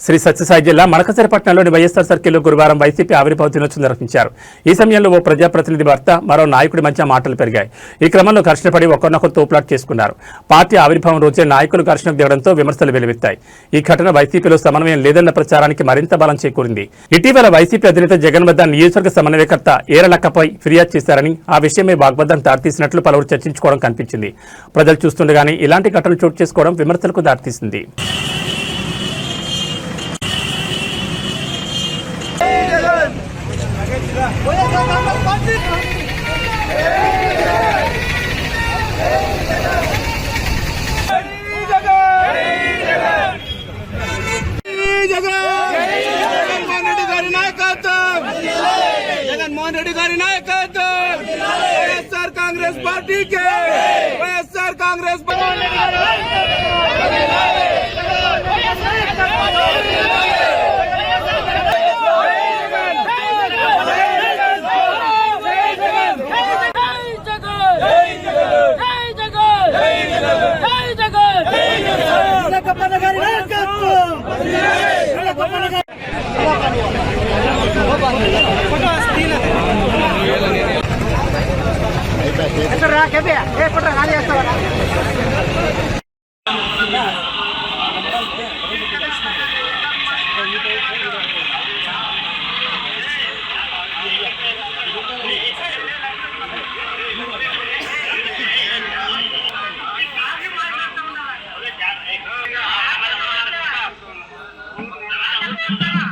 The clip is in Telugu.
శ్రీ సత్యసాయి జిల్లా మడకసిరపట్నంలోని వైఎస్ఆర్ సర్కిల్లో గురువారం వైసీపీ ఆవిర్భావ దినోత్సవం నిర్వహించారు. ఈ సమయంలో ఓ ప్రజాప్రతినిధి భర్త మరో నాయకుడి మధ్య మాటలు పెరిగాయి. ఈ క్రమంలో ఘర్షణ పడి ఒకరినొకరు తోపులాట్ చేసుకున్నారు. పార్టీ ఆవిర్భావం రోజే నాయకులు ఘర్షణకు దిగడంతో విమర్శలు వెలువెత్తాయి. ఈ ఘటన వైసీపీలో సమన్వయం లేదన్న ప్రచారానికి మరింత బలం చేకూరింది. ఇటీవల వైసీపీ అధినేత జగన్ వద్ద నియోజకవర్గ సమన్వయకర్త ఏరలక్కపై ఫిర్యాదు చేశారని, ఆ విషయమే వాగ్వాదం దారితీసినట్లు పలువురు చర్చించుకోవడం కనిపించింది. ప్రజలు చూస్తుండగానే ఇలాంటి ఘటనలు చోటు చేసుకోవడం విమర్శలకు దారితీసింది. जगनमोहन रेड्डी गारी नायकत्व వైఎస్ఆర్ కాంగ్రెస్ పార్టీకి వైఎస్ఆర్ కాంగ్రెస్ Thank you.